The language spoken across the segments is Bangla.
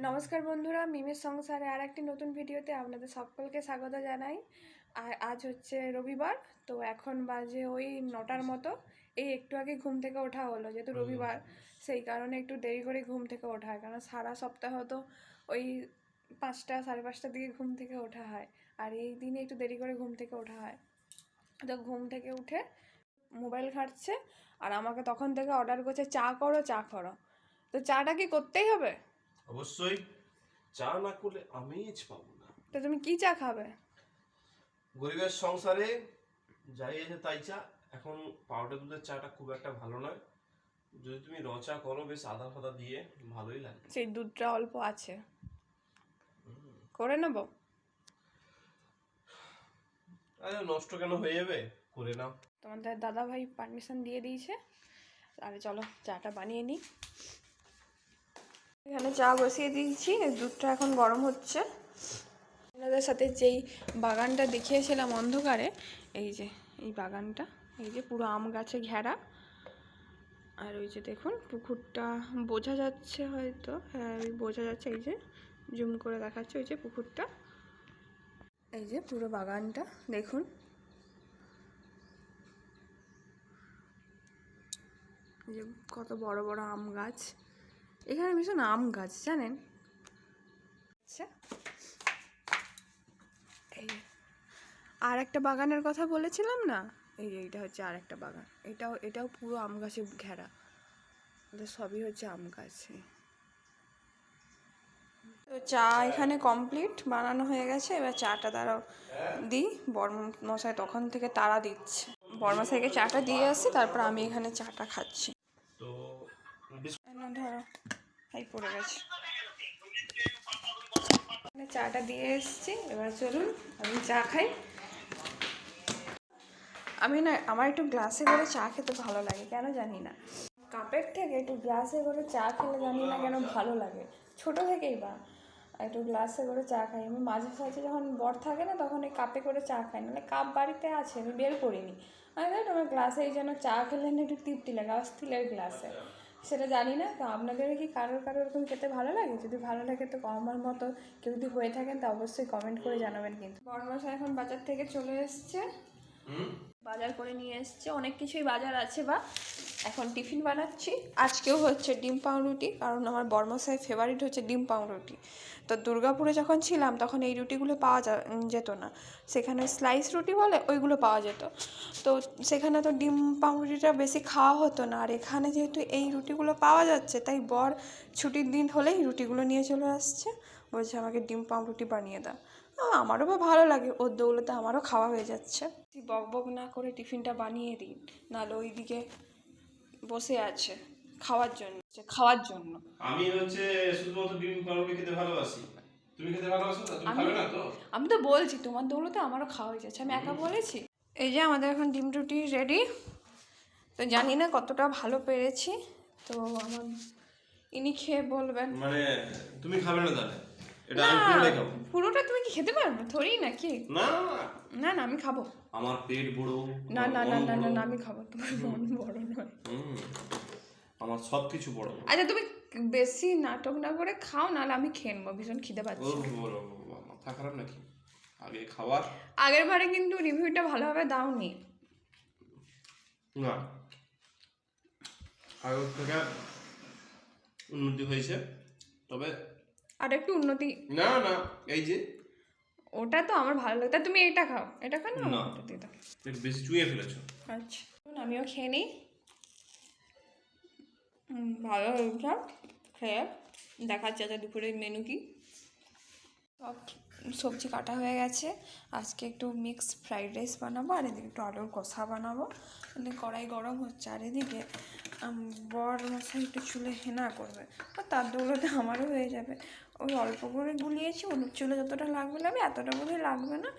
নমস্কার বন্ধুরা, মিমের সংসারে আর একটি নতুন ভিডিওতে আপনাদের সকলকে স্বাগত জানাই। আর আজ হচ্ছে রবিবার, তো এখন বাজে ওই 9টার মতো। এই একটু আগে ঘুম থেকে ওঠা হলো, যেহেতু রবিবার সেই কারণে একটু দেরি করে ঘুম থেকে ওঠা হয়, কারণ সারা সপ্তাহ তো ওই 5টা সাড়ে 5টার দিকে ঘুম থেকে ওঠা হয়, আর এই দিনে একটু দেরি করে ঘুম থেকে ওঠা হয়। তো ঘুম থেকে উঠে মোবাইল ঘাঁটছে, আর আমাকে তখন থেকে অর্ডার করছে চা করো চা করো। তো চাটা কি করতেই হবে? অবশ্যই। চা না করলে আমেজ পাবো না। তো তুমি কি চা খাবে? গরিবের সংসারে যাই আছে তাই চা। এখন পাউডার দুধের চাটা খুব একটা ভালো নয়, যদি তুমি র চা করো বেশ আদা ফাদা দিয়ে, ভালোই লাগে। সেই দুধটা অল্প আছে, করে নেব। আরে নষ্ট কেন হয়ে যাবে, করে নাও। তোমাদের দাদা ভাই পারমিশন দিয়ে দিয়েছে, আরে চলো চাটা বানিয়ে নিই। এখানে চা বসিয়ে দিয়েছি, দুধটা এখন গরম হচ্ছে। আপনাদের সাথে যেই বাগানটা দেখিয়েছিলাম অন্ধকারে, এই যে এই বাগানটা, এই যে পুরো আম গাছে ঘেরা। আর ওই যে দেখুন পুকুরটা বোঝা যাচ্ছে হয়তো, হ্যাঁ বোঝা যাচ্ছে, এই যে জুম করে দেখাচ্ছে ওই যে পুকুরটা। এই যে পুরো বাগানটা দেখুন, এই যে কত বড় বড় আম গাছ। এখানে ভীষণ আম গাছ জানেন। আচ্ছা, এই আর একটা বাগানের কথা বলেছিলাম না, এই যে এইটা হচ্ছে আর একটা বাগান। এটাও পুরো আম গাছে ঘেরা, সবই হচ্ছে আম গাছ। তো চা এখানে কমপ্লিট, বানানো হয়ে গেছে। এবার চাটা দ্বারাও দিই, বড়মশাই তখন থেকে তাড়া দিচ্ছে। বড়মশাইকে চাটা দিয়ে আসছি, তারপর আমি এখানে চাটা খাচ্ছি। তো ধরো এই পড়ে গেছে, চাটা দিয়ে এসছি। এবার চলুন আমি চা খাই। আমার একটু গ্লাসে করে চা খেতে ভালো লাগে, কেন জানি না। কাপের থেকে একটু গ্লাসে করে চা খেলে জানি না কেন ভালো লাগে, ছোটো থেকেই বা একটু গ্লাসে করে চা খাই। আমি মাঝে সাঝে যখন বর থাকে না, তখন এই কাপে করে চা খাই, নাহলে কাপ বাড়িতে আছে, আমি বের করিনি। আমি তাই আমার গ্লাসে এই যেন চা খেলে না একটু তৃপ্তি লাগে, আর স্টিলের গ্লাসে। সেটা জানি না, তো আপনাদের কি কারোর এরকম খেতে ভালো লাগে? যদি ভালো লাগে তো আমার মতো কেউ যদি হয়ে থাকেন তা অবশ্যই কমেন্ট করে জানাবেন। কিন্তু বড়মশাই এখন বাজার থেকে চলে এসছে, বাজার করে নিয়ে এসছে, অনেক কিছুই বাজার আছে। বা এখন টিফিন বানাচ্ছি, আজকেও হচ্ছে ডিম পাউরুটি, কারণ আমার বড়মশাই ফেভারিট হচ্ছে ডিম পাউরুটি। তো দুর্গাপুরে যখন ছিলাম তখন এই রুটিগুলো পাওয়া যেত না, সেখানে স্লাইস রুটি বলে ওইগুলো পাওয়া যেত। তো সেখানে তো ডিম পাউরুটিটা বেশি খাওয়া হতো না, আর এখানে যেহেতু এই রুটিগুলো পাওয়া যাচ্ছে, তাই বর ছুটির দিন হলেই রুটিগুলো নিয়ে চলে আসছে, বলছে আমাকে ডিম পাউরুটি বানিয়ে দাও। আমারও বা ভালো লাগে, ওর দৌলতে আমারও খাওয়া হয়ে যাচ্ছে। বক বক না করে টিফিনটা বানিয়ে দিন, নাহলে ওইদিকে বসে আছে খাওয়ার জন্য। আমি হচ্ছে শুধুমাত্র ডিম পাউরুটি খেতে ভালোবাসি। তুমি খেতে ভালোবাসো না? তুমি খাবে না তো? আমি তো বলছি তোমার দৌলতে আমারও খাওয়া হয়ে যাচ্ছে, আমি একা বলেছি। এই যে আমাদের এখন ডিম রুটি রেডি। তো জানি না কতটা ভালো পেরেছি, তো আমার ইনি খেয়ে বলবেন। মানে তুমি খাবে না তাহলে? এটা আমি পুরোটাই খাবো। পুরোটা তুমি কি খেতে পারবে? থোড়ি নাকি। না না না আমি খাবো। আমার পেট বড়। না না না না না আমি খাবো, তোমার মন বড় নয়। আমার সব কিছু বড়। আচ্ছা তুমি বেশি নাটক না করে খাও, নাহলে আমি খেয়ে নেবো, ভীষণ খিদে পাচ্ছে। মাথা খারাপ নাকি? আগে খাবার। আগের বারে কিন্তু রিভিউটা ভালোভাবে দাওনি। না, আগের থেকে উন্নতি হয়েছে, তবে আর একটু উন্নতি। না না, এই যে ওটা তো আমার ভালো লাগে, তা তুমি এটা খাও, এটা খাও না, না ওটা দিয়ে দাও। একটু বেশি চুইয়ে ফেলেছো। আচ্ছা আমিও খেয়ে নিই। ভালো হয়েছে, খেয়ে দেখাচ্ছি আচ্ছা দুপুরের মেনু কি। সব সবজি কাটা হয়ে গেছে, আজকে একটু মিক্স ফ্রাইড রাইস বানাবো, আর এদিকে একটু আলুর কষা বানাবো। এদিকে কড়াই গরম হচ্ছে, আর এদিকে বর মশাই একটু চুলে হেনা করবে, আর তার দৌলতে আমারও হয়ে যাবে। ওই অল্প করে গুলিয়েছি, ওর চুলে যতটা লাগবে লাগবে, এতটা বোধহয় লাগবে না,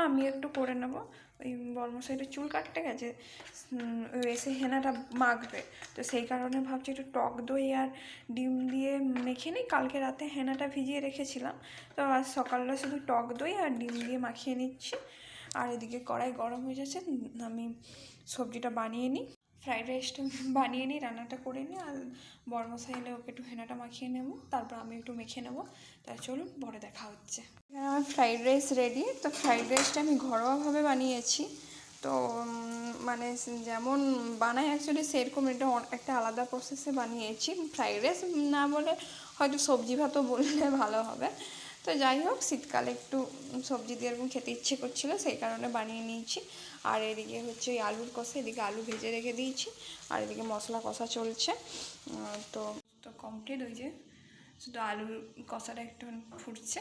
আমি একটু করে নেবো। ওই বরমশাইটা চুল কাটতে গেছে, এসে হেনাটা মাখবে, তো সেই কারণে ভাবছি একটু টক দই আর ডিম দিয়ে মেখে নিই। কালকে রাতে হেনাটা ভিজিয়ে রেখেছিলাম, তো আজ সকালটা শুধু টক দই আর ডিম দিয়ে মাখিয়ে নিচ্ছি। আর এদিকে কড়াই গরম হয়ে যাচ্ছে, আমি সবজিটা বানিয়ে নিই। ফ্রাইড রাইসটা বানিয়ে নিই, রান্নাটা করে নিই, আর বড়মশাই এলে ওকে একটু হেনাটা মাখিয়ে নেব, তারপর আমি একটু মেখে নেব। তাই চলুন পরে দেখা হচ্ছে। আমার ফ্রাইড রাইস রেডি। তো ফ্রাইড রাইসটা আমি ঘরোয়াভাবে বানিয়েছি। তো মানে যেমন বানাই অ্যাকচুয়ালি সেরকম এটা একটা আলাদা প্রসেসে বানিয়েছি। ফ্রাইড রাইস না বলে হয়তো সবজি ভাতও বললে ভালো হবে। তো যাই হোক, শীতকালে একটু সবজি দিয়ে এরকম খেতে ইচ্ছে করছিলো, সেই কারণে বানিয়ে নিয়েছি। আর এদিকে হচ্ছে ওই আলুর কষা, এদিকে আলু ভেজে রেখে দিয়েছি, আর এদিকে মশলা কষা চলছে। তো তো কমপ্লিট, ওই যে শুধু আলুর কষাটা একটু ফুটছে,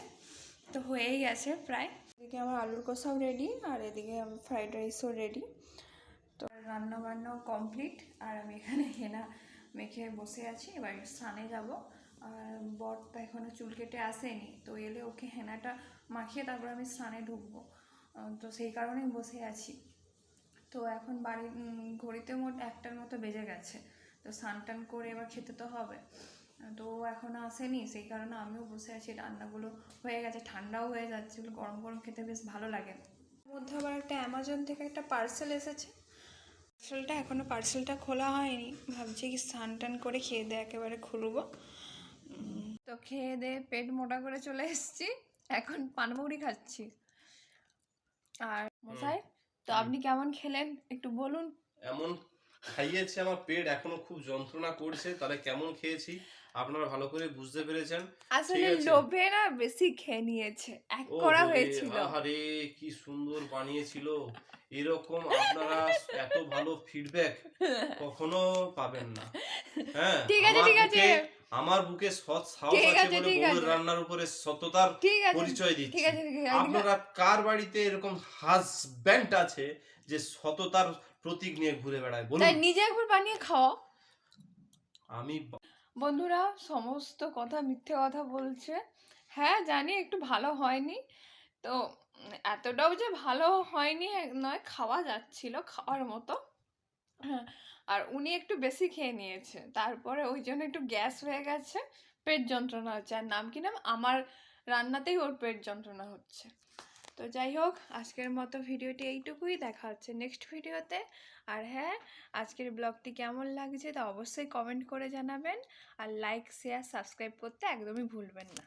তো হয়েই গেছে প্রায়। এদিকে আমার আলুর কষাও রেডি, আর এদিকে আমার ফ্রাইড রাইসও রেডি। তো রান্না বান্নাও কমপ্লিট, আর আমি এখানে হেনা মেখে বসে আছি। এবার স্নানে যাব। আর বর তো এখনও চুল কেটে আসেনি, তো এলে ওকে হেনাটা মাখিয়ে তারপর আমি স্নানে ঢুকবো। তো সেই কারণেই বসে আছি। তো এখন বাড়ি ঘড়িতে মোট 1টার মতো বেজে গেছে। তো স্নান টান করে এবার খেতে তো হবে। তো এখনও আসেনি, সেই কারণে আমিও বসে আছি। রান্নাগুলো হয়ে গেছে, ঠান্ডাও হয়ে যাচ্ছে, গরম গরম খেতে বেশ ভালো লাগে। এর মধ্যে আবার একটা অ্যামাজন থেকে একটা পার্সেল এসেছে। পার্সেলটা খোলা হয়নি, ভাবছি কি স্নান টান করে খেয়ে দিয়ে একেবারে খুলবো। তো খেয়ে দিয়ে পেট মোটা করে চলে এসেছি, এখন পানমুড়ি খাচ্ছি। আর মশাই, তো আপনি কেমন খেলেন একটু বলুন। এমন খাইয়েছে, আমার পেট এখনো খুব যন্ত্রণা করছে, তাহলে কেমন খেয়েছি আপনারা ভালো করে বুঝতে পেরেছেন। আসলে ঠিক আছে। লোভে না বেশি খেয়ে নিয়েছে, এক ও করা রে, হয়েছিল। আহারে কি সুন্দর বানিয়েছিল। এরকম আপনারা এত ভালো ফিডব্যাক কখনো পাবেন না। হ্যাঁ, ঠিক আছে, ঠিক আছে, আমার বুকে সৎ সাহস ঠিক আছে আছে, বলে ঠিক বউয়ের আছে, রান্নার উপরে সততার ঠিক আছে, পরিচয় ঠিক দিচ্ছি। আছে, ঠিক আছে। আপনারা কার বাড়িতে এরকম হাজব্যান্ড আছে যে সততার প্রতীক নিয়ে ঘুরে বেড়ায় বলুন। তাই নিজে একবার বানিয়ে খাও। আমি বন্ধুরা সমস্ত কথা মিথ্যে কথা বলছে। হ্যাঁ জানি একটু ভালো হয়নি, তো এতটাও যে ভালো হয়নি নয়, খাওয়া যাচ্ছিল খাওয়ার মতো। হ্যাঁ, আর উনি একটু বেশি খেয়ে নিয়েছে, তারপরে ওই জন্য একটু গ্যাস হয়ে গেছে, পেট যন্ত্রণা হচ্ছে। আর নাম কি নাম, আমার রান্নাতেই ওর পেট যন্ত্রণা হচ্ছে। তো যাই হোক, আজকের মতো ভিডিওটি এইটুকুই, দেখা হচ্ছে নেক্সট ভিডিওতে। আর হ্যাঁ, আজকের ব্লগটি কেমন লাগছে তা অবশ্যই কমেন্ট করে জানাবেন, আর লাইক শেয়ার সাবস্ক্রাইব করতে একদমই ভুলবেন না।